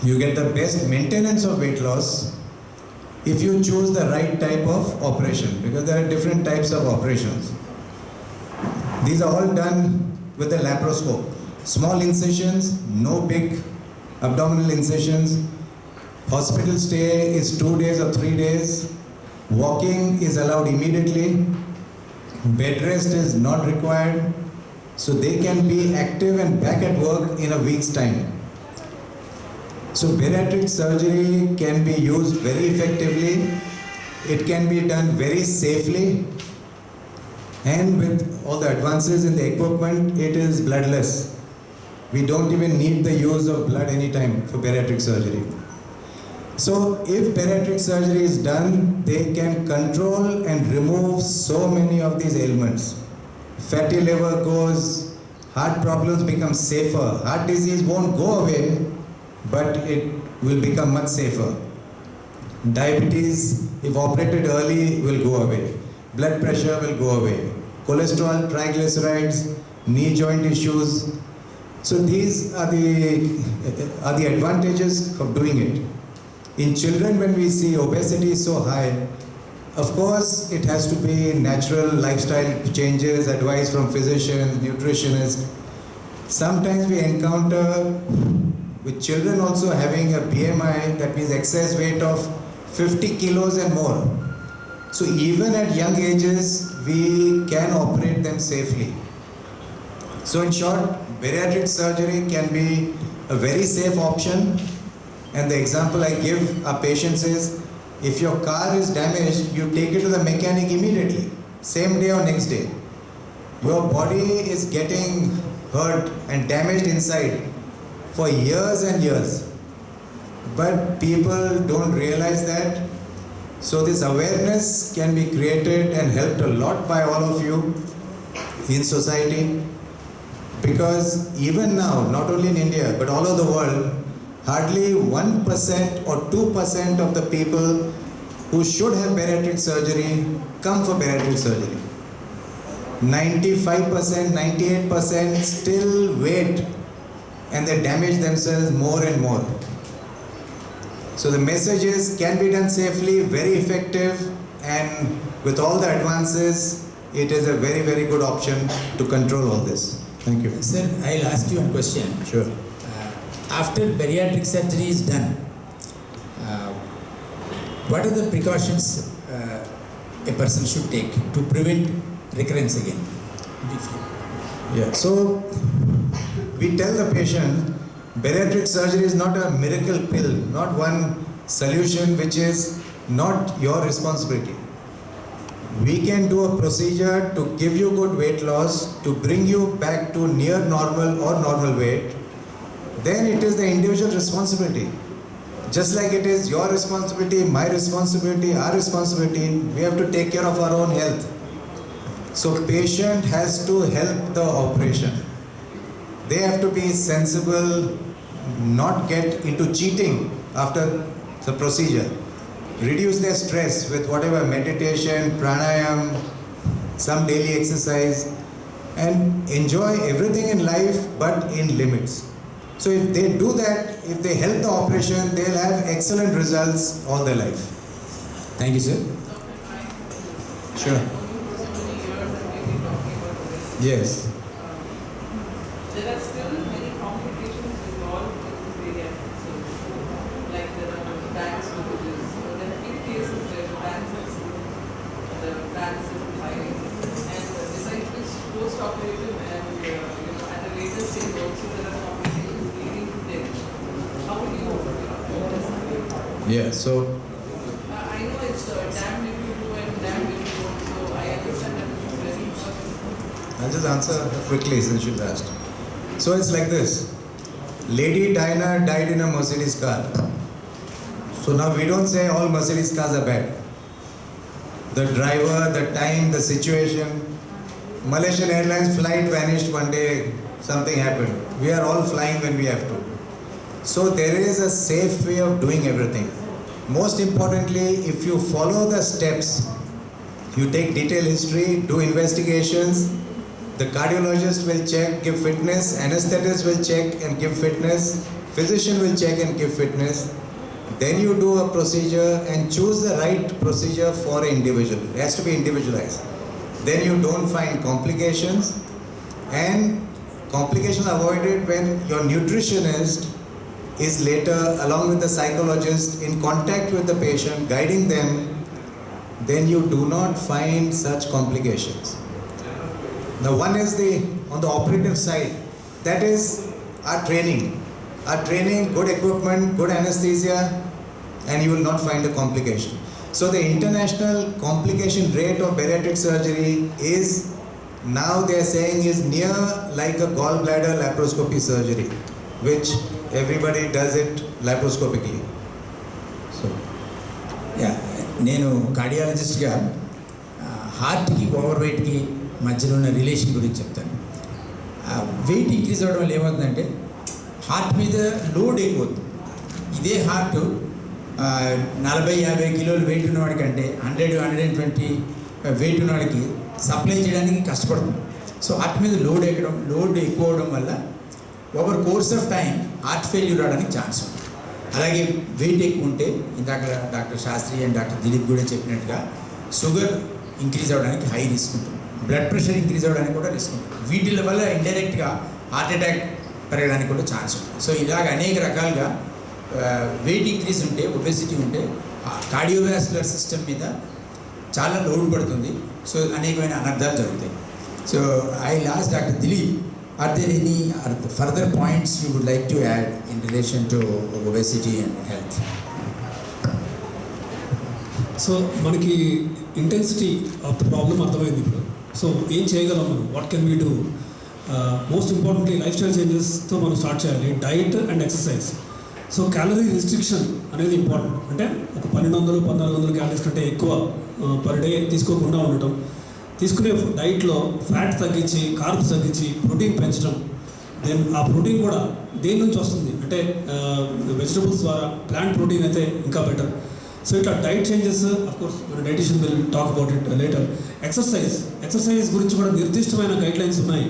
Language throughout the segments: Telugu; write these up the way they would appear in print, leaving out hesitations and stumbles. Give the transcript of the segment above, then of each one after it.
You get the best maintenance of weight loss if you choose the right type of operation, because there are different types of operations. These are all done with a laparoscope. Small incisions, no big abdominal incisions. Hospital stay is 2 days or 3 days. Walking is allowed immediately. Bed rest is not required. So they can be active and back at work in a week's time. So bariatric surgery can be used very effectively. It can be done very safely. And with all the advances in the equipment, it is bloodless. We don't even need the use of blood anytime for bariatric surgery. So if bariatric surgery is done, they can control and remove so many of these ailments. Fatty liver goes, heart problems become safer. Heart disease won't go away, but it will become much safer. Diabetes, if operated early, will go away. Blood pressure will go away. Cholesterol, triglycerides, knee joint issues. So these are the advantages of doing it. In children, when we see obesity so high, of course, it has to be natural lifestyle changes, advice from physicians, nutritionists. Sometimes we encounter with children also having a BMI, that means excess weight of 50 kilos and more. So even at young ages, we can operate them safely. So in short, bariatric surgery can be a very safe option. And the example I give our patients is, if your car is damaged, you take it to the mechanic immediately, same day or next day. Your body is getting hurt and damaged inside for years and years. But people don't realize that. So this awareness can be created and helped a lot by all of you in society. Because even now, not only in India, but all over the world, hardly 1% or 2% of the people who should have bariatric surgery come for bariatric surgery. 95%, 98% still wait and they damage themselves more and more. So the message is, can be done safely, very effective, and with all the advances, it is a very, very good option to control all this. Thank you. Sir, I'll ask you one question. Sure. After bariatric surgery is done, what are the precautions a person should take to prevent recurrence again? Yeah, so we tell the patient, bariatric surgery is not a miracle pill, not one solution which is not your responsibility. We can do a procedure to give you good weight loss, to bring you back to near normal or normal weight. Then it is the individual responsibility. Just like it is your responsibility, my responsibility, our responsibility, we have to take care of our own health. So patient has to help the operation. They have to be sensible, not get into cheating after the procedure. Reduce their stress with whatever meditation, pranayam, some daily exercise, and enjoy everything in life but in limits. So if they do that, if they help the operation, they'll have excellent results all their life. Thank you, sir. Sure. Yes. There are still many complications involved in bariatric surgery, like there are banks villages. So there have been cases where the banks is filing, and besides which post-operative and at a later stage also there are complications leading to death. How would you overcome? Yeah. So I know it's damned if you do and damned if you don't. So I understand that it's very important. I'll just answer quickly since you asked. So it's like this. Lady Diana died in a Mercedes car. So now we don't say all Mercedes cars are bad. The driver, the time, the situation. Malaysian Airlines flight vanished one day, something happened. We are all flying when we have to. So there is a safe way of doing everything. Most importantly, if you follow the steps, you take detailed history, do investigations, the cardiologist will check, give fitness, anesthetist will check and give fitness, physician will check and give fitness. Then you do a procedure and choose the right procedure for an individual. It has to be individualized. Then you don't find complications, and complications are avoided when your nutritionist is later, along with the psychologist, in contact with the patient, guiding them. Then you do not find such complications. Now, one is on the operative side, that is our training. Our training, good equipment, good anesthesia, and you will not find a complication. So the international complication rate of bariatric surgery is, now they are saying, is near like a gallbladder laparoscopy surgery, which everybody does it laparoscopically. So, yeah నేను కార్డియాలజిస్ట్గా హార్ట్కి ఓవర్ వెయిట్కి మధ్యలో ఉన్న రిలేషన్ గురించి చెప్తాను. వెయిట్ ఇంక్రీజ్ అవ్వడం వల్ల ఏమవుతుందంటే హార్ట్ మీద లోడ్ ఎక్కువవుతుంది. ఇదే హార్ట్ 40-50 కిలోలు వెయిట్ ఉన్నవాడికి అంటే 100-120 వెయిట్ ఉన్నవాడికి సప్లై చేయడానికి కష్టపడుతుంది. సో హార్ట్ మీద లోడ్ ఎక్కువ అవడం వల్ల over course of time heart failure రావడానికి ఛాన్స్ ఉంది. అలాగే వెయిట్ ఎక్కువ ఉంటే ఇందాక doctor Shastri and doctor Dilip కూడా చెప్పినట్టుగా షుగర్ ఇంక్రీజ్ అవ్వడానికి హై రిస్క్ ఉంటుంది, బ్లడ్ ప్రెషర్ ఇంక్రీజ్ అవ్వడానికి కూడా రిస్క్ ఉంటుంది. వీటి వల్ల ఇండైరెక్ట్గా హార్ట్ అటాక్ పెరగడానికి కూడా ఛాన్స్ ఉంటుంది. సో ఇలాగ అనేక రకాలుగా వెయిట్ ఇంక్రీజ్ ఉంటే, ఒబెసిటీ ఉంటే కార్డియోవాస్కులర్ సిస్టమ్ మీద చాలా లోడ్ పడుతుంది. సో అనేకమైన అనర్థాలు జరుగుతాయి. So I last doctor Dilip, are there any further points you would like to add in relation to obesity and health? So మనకి ఇంటెన్సిటీ ఆఫ్ ద ప్రాబ్లమ్ అర్థమైంది ఇప్పుడు. సో ఏం చేయగలం మనం, what can we do? Most importantly life style చేంజెస్తో మనం స్టార్ట్ చేయాలి, diet and exercise. So calorie restriction అనేది ఇంపార్టెంట్. అంటే ఒక 1200-1400 క్యాలరీస్ కంటే ఎక్కువ పర్ డే తీసుకోకుండా ఉండటం, తీసుకునే డైట్లో ఫ్యాట్ తగ్గించి, కార్బ్స్ తగ్గించి, ప్రోటీన్ పెంచడం. దెన్ ఆ ప్రోటీన్ కూడా దేని నుంచి వస్తుంది అంటే వెజిటబుల్స్ ద్వారా, ప్లాంట్ ప్రోటీన్ అయితే ఇంకా బెటర్. సో ఇట్లా డైట్ చేంజెస్, అఫ్కోర్స్ మన dietitian will talk about it later. Exercise గురించి కూడా నిర్దిష్టమైన గైడ్లైన్స్ ఉన్నాయి.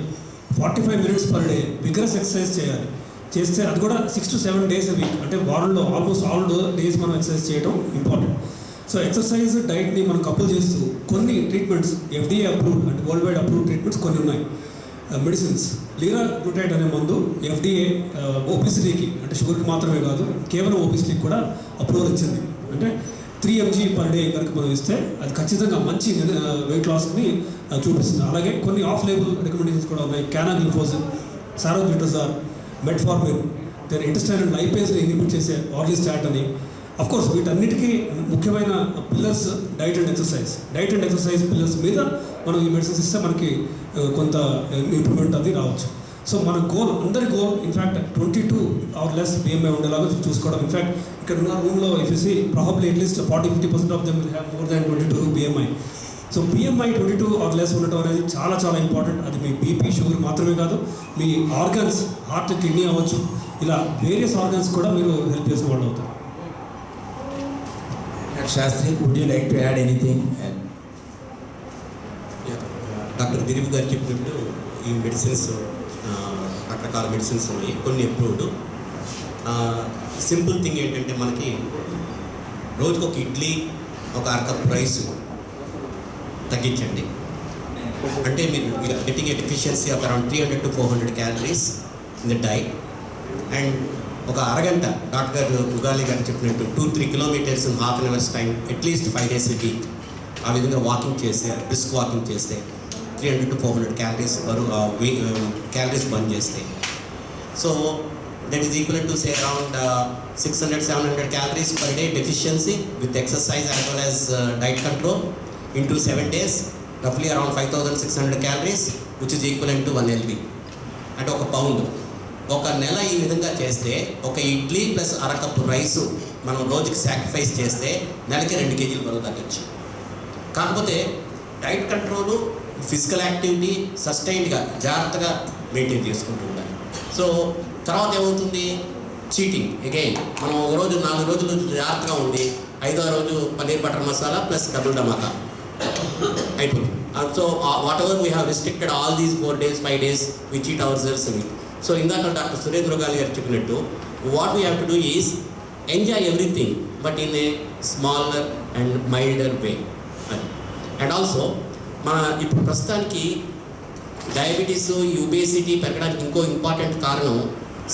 45 minutes per day vigorous exercise చేస్తే అది కూడా 6 to 7 days a week, అంటే వారంలో ఆల్మోస్ట్ ఆల్ డేస్ మనం ఎక్సర్సైజ్ చేయడం ఇంపార్టెంట్. సో ఎక్సర్సైజ్, డైట్ని మనం కపుల్ చేస్తూ కొన్ని ట్రీట్మెంట్స్ FDA అప్రూవ్డ్ అంటే వరల్డ్ వైడ్ అప్రూవ్డ్ ట్రీట్మెంట్స్ కొన్ని ఉన్నాయి. మెడిసిన్స్, లిరాగ్లూటైడ్ అనే మందు FDA ఒబిసిటీకి అంటే షుగర్కి మాత్రమే కాదు, కేవలం ఒబిసిటీకి కూడా అప్రూవల్ ఇచ్చింది. అంటే 3 mg పర్ డే కనుక మనం ఇస్తే అది ఖచ్చితంగా మంచి వెయిట్ లాస్ని చూపిస్తుంది. అలాగే కొన్ని ఆఫ్ లేబుల్ రికమెండేషన్స్ కూడా ఉన్నాయి. క్యానాగ్లిఫోజిన్, సారోగ్లిటజార్, మెట్ఫార్మిన్, దెన్ ఇంటెస్టైనల్ లైపేజ్ని ఇన్హిబిట్ చేసే ఆర్లిస్టాట్ అని. అఫ్కోర్స్ వీటన్నిటికీ ముఖ్యమైన pillars diet and exercise pillars మీద మనం ఈ మెడిసిన్స్ ఇస్తే మనకి కొంత ఇంప్రూవ్మెంట్ అది రావచ్చు. సో మన గోల్, అందరి goal in fact 22 or less BMI ఉండేలాగా చూసుకోవడం. ఇన్ఫ్యాక్ట్ ఇక్కడ ఉన్న రూమ్లో if you see probably at least 40-50% of them will have more than 22 BMI. So BMI 22 or less ఉండటం అనేది చాలా చాలా ఇంపార్టెంట్. అది మీ BP, షుగర్ మాత్రమే కాదు, మీ ఆర్గన్స్, హార్ట్, కిడ్నీ అవ్వచ్చు, ఇలా వేరియస్ ఆర్గన్స్ కూడా మీరు హెల్ప్ చేసిన వాళ్ళు అవుతారు. Shastri, would you like to add anything? Doctor Dilip గారు చెప్పినట్టు ఈ మెడిసిన్స్ రకరకాల మెడిసిన్స్ ఉన్నాయి, కొన్ని అప్రూవ్డ్. సింపుల్ థింగ్ ఏంటంటే మనకి రోజుకు ఒక ఇడ్లీ, ఒక అరకప్ రైస్ తగ్గించండి. అంటే మీరు getting a deficiency of around 300 to 400 calories in the diet. And ఒక అరగంట డాక్టర్ ఉగాలి గారు చెప్పినట్టు 2-3 kilometers in half an hour's time, at least 5 days a week. ఆ విధంగా వాకింగ్ చేస్తే, బ్రిస్క్ వాకింగ్ చేస్తే 300 to 400 calories బర్న్ చేస్తాయి. So that is equal to say around 600-700 calories per day deficiency with exercise as well as diet control into 7 days, roughly around 5,600 calories, which is equivalent to 1 lb. అంటే ఒక పౌండ్. ఒక నెల ఈ విధంగా చేస్తే ఒక ఇడ్లీ ప్లస్ అరకప్పు రైస్ మనం రోజుకి సాక్రిఫైస్ చేస్తే నెలకి 2 kg బరువు తగ్గచ్చు. కాకపోతే డైట్ కంట్రోలు, ఫిజికల్ యాక్టివిటీ సస్టైన్డ్గా జాగ్రత్తగా మెయింటైన్ చేసుకుంటూ ఉండాలి. సో తర్వాత ఏమవుతుంది, చీటింగ్ అగైన్. మనం ఒక రోజు 4 రోజులు జాగ్రత్తగా ఉండి 5వ రోజు paneer butter masala plus double dhamaka అయిపోతుంది. So whatever we have restricted all these 4 days 5 days we cheat our cells. So ఇందాక డాక్టర్ సురేంద్ర గాలి గారు చెప్పినట్టు what we have to do is enjoy everything but in a smaller and milder way. And also మన ఇప్పుడు ప్రస్తుతానికి డయాబెటీస్ ఒబేసిటీ పెరగడానికి ఇంకో ఇంపార్టెంట్ కారణం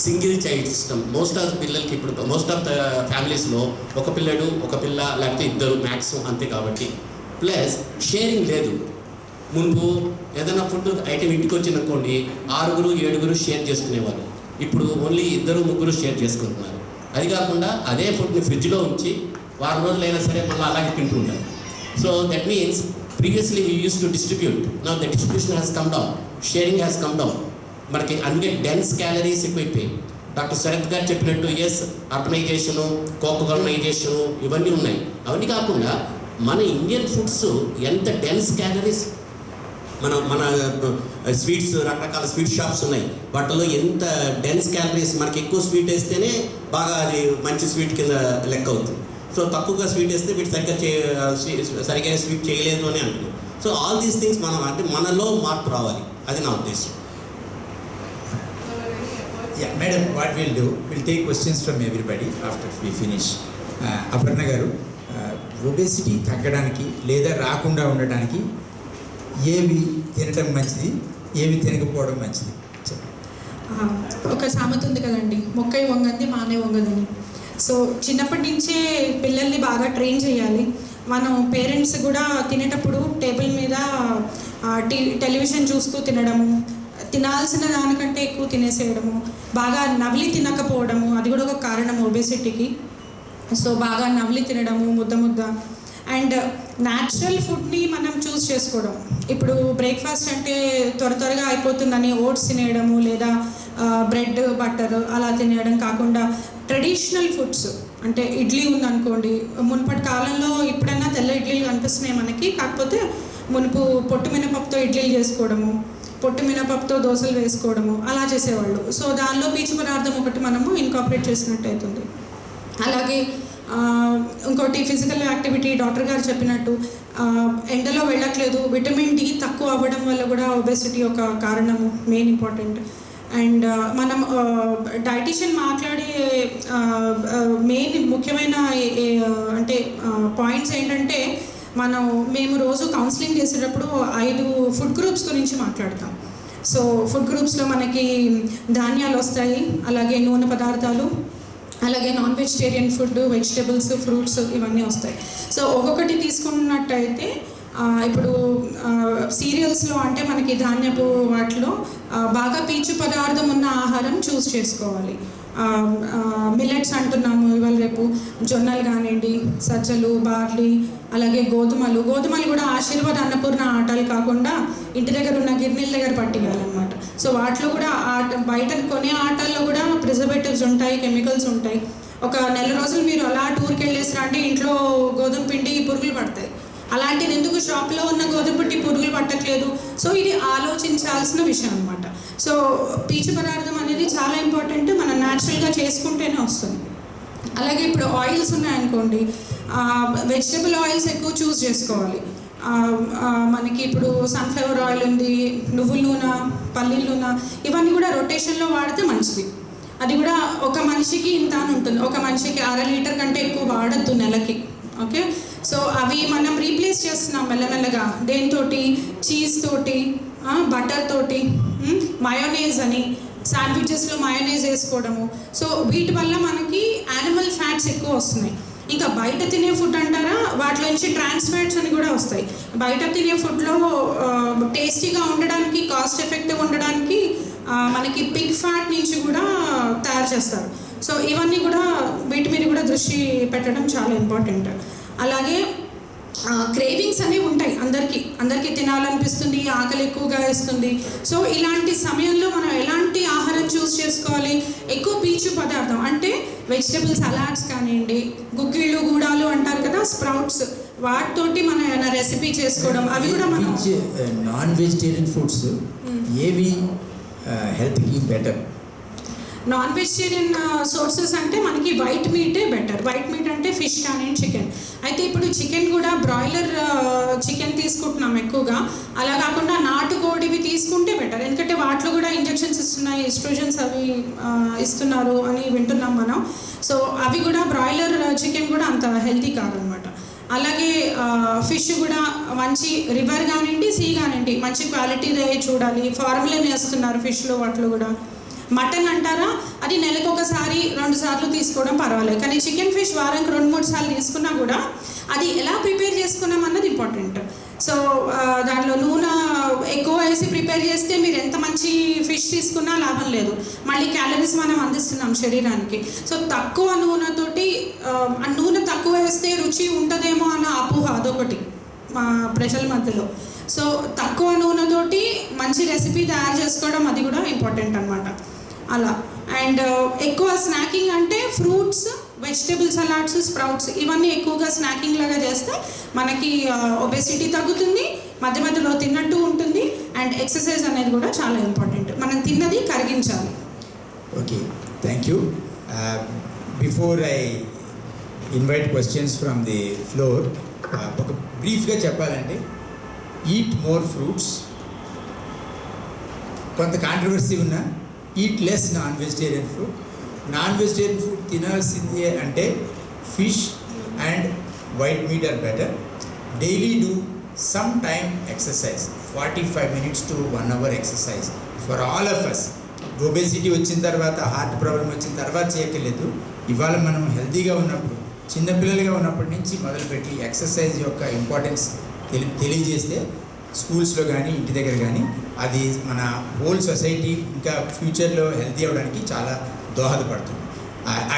single child system. Most of పిల్లలకి ఇప్పుడు మోస్ట్ ఆఫ్ ద ఫ్యామిలీస్లో ఒక పిల్లడు ఒక పిల్ల లేకపోతే ఇద్దరు మ్యాక్సిమం అంతే. కాబట్టి ప్లస్ షేరింగ్ లేదు. ముందు ఏదైనా ఫుడ్ ఐటెం ఇంటికి వచ్చిందనుకోండి 6-7 షేర్ చేసుకునేవారు. ఇప్పుడు ఓన్లీ 2-3 షేర్ చేసుకుంటున్నారు. అది కాకుండా అదే ఫుడ్ని ఫ్రిడ్జ్లో ఉంచి వారం రోజులైనా సరే మళ్ళీ అలాగే తింటూ ఉంటారు. So that means previously we used to distribute, now the distribution has come down, sharing has come down. మనకి అందుకే డెన్స్ క్యాలరీస్ ఎక్కువైపోయి. డాక్టర్ శరత్ గారు చెప్పినట్టు ఎస్ అర్బనైజేషను, కోకలనైజేషను ఇవన్నీ ఉన్నాయి. అవన్నీ కాకుండా మన ఇండియన్ ఫుడ్స్ ఎంత డెన్స్ క్యాలరీస్, మన స్వీట్స్ రకరకాల స్వీట్ షాప్స్ ఉన్నాయి, వాటిలో ఎంత డెన్స్ క్యాలరీస్. మనకి ఎక్కువ స్వీట్ వేస్తేనే బాగా అది మంచి స్వీట్ కింద లెక్క అవుతుంది. సో తక్కువగా స్వీట్ వేస్తే వీటి సరిగ్గా స్వీట్ చేయలేదు అని అంటున్నాం. సో ఆల్ దీస్ థింగ్స్ మనం అంటే మనలో మార్పు రావాలి, అది నా ఉద్దేశం. Yeah, madam, what we'll do, we'll take questions from everybody after we finish. Aparna గారు, ఒబేసిటీ తగ్గడానికి లేదా రాకుండా ఉండడానికి ఏవి తినడం మంచిది, ఏవి తినకపోవడం మంచిది చెప్పండి. ఒక సామెత ఉంది కదండి, మొక్కై వంగంది మానే వంగదని. సో చిన్నప్పటి నుంచే పిల్లల్ని బాగా ట్రైన్ చేయాలి. మనం పేరెంట్స్ కూడా తినేటప్పుడు టేబుల్ మీద టెలివిజన్ చూస్తూ తినడము, తినాల్సిన దానికంటే ఎక్కువ తినేసేయడము, బాగా నవిలి తినకపోవడము, అది కూడా ఒక కారణం ఒబేసిటీకి. సో బాగా నవిలి తినడము, ముద్ద అండ్ న్యాచురల్ ఫుడ్ని మనం చూస్ చేసుకోవడం. ఇప్పుడు బ్రేక్ఫాస్ట్ అంటే త్వరగా అయిపోతుందని ఓట్స్ తినేయడము లేదా బ్రెడ్ బటర్ అలా తినేయడం కాకుండా ట్రెడిషనల్ ఫుడ్స్ అంటే ఇడ్లీ ఉందనుకోండి, మునుపటి కాలంలో ఇప్పుడైనా తెల్ల ఇడ్లీలు కనిపిస్తున్నాయి మనకి, కాకపోతే మునుపు పొట్టు మినపప్పుతో ఇడ్లీలు చేసుకోవడము, పొట్టు మినపప్పుతో దోశలు వేసుకోవడము అలా చేసేవాళ్ళు. సో దానిలో పీచు పదార్థం ఒకటి మనము ఇన్కార్పొరేట్ చేసినట్టు అవుతుంది. అలాగే ఇంకోటి ఫిజికల్ యాక్టివిటీ, డాక్టర్ గారు చెప్పినట్టు ఎండలో వెళ్ళట్లేదు, విటమిన్ డి తక్కువ అవ్వడం వల్ల కూడా ఒబేసిటీ ఒక కారణము, మెయిన్ ఇంపార్టెంట్. అండ్ మనం డైటీషియన్ మాట్లాడే మెయిన్ ముఖ్యమైన అంటే పాయింట్స్ ఏంటంటే మేము రోజు కౌన్సిలింగ్ చేసేటప్పుడు 5 ఫుడ్ గ్రూప్స్ గురించి మాట్లాడతాం. సో ఫుడ్ గ్రూప్స్లో మనకి ధాన్యాలు వస్తాయి, అలాగే నూనె పదార్థాలు, అలాగే non vegetarian food, vegetables, fruits ఇవన్నీ వస్తాయి. సో ఒక్కొక్కటి తీసుకున్నట్టయితే ఇప్పుడు సీరియల్స్లో అంటే మనకి ధాన్యపు వాటిలో బాగా పీచు పదార్థం ఉన్న ఆహారం చూస్ చేసుకోవాలి. మిల్లెట్స్ అంటున్నాము ఇవాళ రేపు, జొన్నలు కానివ్వండి, సజ్జలు, బార్లీ, అలాగే గోధుమలు కూడా ఆశీర్వాద్ అన్నపూర్ణ ఆటలు కాకుండా ఇంటి దగ్గర ఉన్న గిర్నీల దగ్గర పట్టియాలన్నమాట. సో వాటిలో కూడా బయట కొనే ఆటల్లో కూడా ప్రిజర్వేటివ్స్ ఉంటాయి, కెమికల్స్ ఉంటాయి. ఒక నెల రోజులు మీరు అలా టూర్కి వెళ్ళేసినా అంటే ఇంట్లో గోధుమ పిండి పురుగులు పడతాయి. అలాంటిది ఎందుకు షాప్లో ఉన్న గోధుమ పిండి పురుగులు పట్టట్లేదు? సో ఇది ఆలోచించాల్సిన విషయం అనమాట. సో పీచు పదార్థం అనేది చాలా ఇంపార్టెంట్, మనం న్యాచురల్గా చేసుకుంటేనే వస్తుంది. అలాగే ఇప్పుడు ఆయిల్స్ ఉన్నాయనుకోండి, వెజిటబుల్ ఆయిల్స్ ఎక్కువ చూస్ చేసుకోవాలి. మనకి ఇప్పుడు సన్ఫ్లవర్ ఆయిల్ ఉంది, నువ్వుల నూనె, పల్లీల నూనె, ఇవన్నీ కూడా రొటేషన్లో వాడితే మంచిది. అది కూడా ఒక మనిషికి ఇంత అని ఉంటుంది, ఒక మనిషికి 1/2 లీటర్ కంటే ఎక్కువ వాడద్దు నెలకి. ఓకే, సో అవి మనం రీప్లేస్ చేస్తున్నాం మెల్లమెల్లగా దేనితోటి, చీజ్ తోటి, బటర్ తోటి, మయోనైజ్ అని శాండ్విచెస్లో మయోనైజ్ వేసుకోవడము. సో వీటి వల్ల మనకి యానిమల్ ఫ్యాట్స్ ఎక్కువ వస్తున్నాయి. ఇంకా బయట తినే ఫుడ్ అంటారా, వాటిలో నుంచి ట్రాన్స్ ఫ్యాట్స్ అని కూడా వస్తాయి. బయట తినే ఫుడ్లో టేస్టీగా ఉండడానికి, కాస్ట్ ఎఫెక్టివ్ ఉండడానికి మనకి పిగ్ ఫ్యాట్ నుంచి కూడా తయారు చేస్తారు. సో ఇవన్నీ కూడా వీటి మీద కూడా దృష్టి పెట్టడం చాలా ఇంపార్టెంట్. అలాగే క్రేవింగ్స్ అనేవి ఉంటాయి, అందరికీ తినాలనిపిస్తుంది, ఆకలి ఎక్కువగా వేస్తుంది. సో ఇలాంటి సమయంలో మనం ఎలాంటి ఆహారం చూస్ చేసుకోవాలి? ఎక్కువ పీచు పదార్థం అంటే వెజిటబుల్ సలాడ్స్ కానివ్వండి, గుగ్గిళ్ళు, గూడాలు అంటారు కదా, స్ప్రౌట్స్, వాటితోటి మనం ఏమైనా రెసిపీ చేసుకోవడం. అవి కూడా మనం నాన్ వెజిటేరియన్ ఫుడ్స్ ఏవి హెల్త్కి బెటర్? నాన్ వెజిటేరియన్ సోర్సెస్ అంటే మనకి వైట్ మీటే బెటర్. వైట్ మీట్ అంటే ఫిష్ కానీ చికెన్. అయితే ఇప్పుడు చికెన్ కూడా బ్రాయిలర్ చికెన్ తీసుకుంటున్నాం ఎక్కువగా. అలా కాకుండా నాటుకోడివి తీసుకుంటే బెటర్, ఎందుకంటే వాటిలో కూడా ఇంజెక్షన్స్ ఇస్తున్నాయి, ఎస్ట్రోజన్స్ అవి ఇస్తున్నారు అని వింటున్నాం మనం. సో అవి కూడా బ్రాయిలర్ చికెన్ కూడా అంత హెల్తీ కాదనమాట. అలాగే ఫిష్ కూడా మంచి రివర్ కానివ్వండి, సీ కానివ్వండి, మంచి క్వాలిటీదే చూడాలి. ఫార్ములాని వేస్తున్నారు ఫిష్లో, వాటిలో కూడా. మటన్ అంటారా, అది నెలకు ఒకసారి 2 సార్లు తీసుకోవడం పర్వాలేదు. కానీ చికెన్ ఫిష్ వారానికి 2-3 సార్లు తీసుకున్నా కూడా అది ఎలా ప్రిపేర్ చేసుకున్నాం అన్నది ఇంపార్టెంట్. సో దాంట్లో నూనె ఎక్కువ వేసి ప్రిపేర్ చేస్తే మీరు ఎంత మంచి ఫిష్ తీసుకున్నా లాభం లేదు, మళ్ళీ క్యాలరీస్ మనం అందిస్తున్నాం శరీరానికి. సో తక్కువ నూనెతోటి, నూనె తక్కువ వేస్తే రుచి ఉంటుందేమో అన్న అపోహ అదొకటి మా ప్రజల మధ్యలో. సో తక్కువ నూనెతోటి మంచి రెసిపీ తయారు చేసుకోవడం అది కూడా ఇంపార్టెంట్ అనమాట. అలా. అండ్ ఎక్కువ స్నాకింగ్ అంటే ఫ్రూట్స్, వెజిటేబుల్ సలాడ్స్, స్ప్రౌట్స్ ఇవన్నీ ఎక్కువగా స్నాకింగ్ లాగా చేస్తే మనకి ఒబెసిటీ తగ్గుతుంది, మధ్య మధ్యలో తిన్నట్టు ఉంటుంది. అండ్ ఎక్సర్సైజ్ అనేది కూడా చాలా ఇంపార్టెంట్, మనం తిన్నది కరిగించాలి. Okay, thank you. Before I invite questions from the floor, ఒక బ్రీఫ్గా చెప్పాలంటే ఈట్ మోర్ ఫ్రూట్స్. కొంత కాంట్రవర్సీ ఉన్న eat less non vegetarian food. Non vegetarian food తినాల్సిందే అంటే fish and white meat are better. Daily do some time exercise, 45 minutes to 1 hour exercise for all of us. Obesity వచ్చిన తర్వాత, హార్ట్ ప్రాబ్లం వచ్చిన తర్వాత చేయక్కర్లేదు. ఇవాళ మనం హెల్తీగా ఉన్నప్పుడు, చిన్నపిల్లలుగా ఉన్నప్పటి నుంచి మొదలుపెట్టి ఎక్సర్సైజ్ యొక్క ఇంపార్టెన్స్ తెలియజేస్తే స్కూల్స్లో కానీ ఇంటి దగ్గర కానీ అది మన హోల్ సొసైటీ ఇంకా ఫ్యూచర్లో హెల్తీ అవ్వడానికి చాలా దోహదపడుతుంది.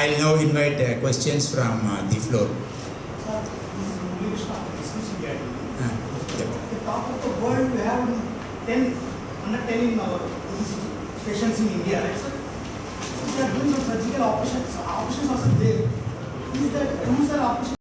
I will now invite questions from the floor. The top of the world, we have 10, under 10 in our patients in India, right, sir? We are doing some surgical operations also there. Is that operation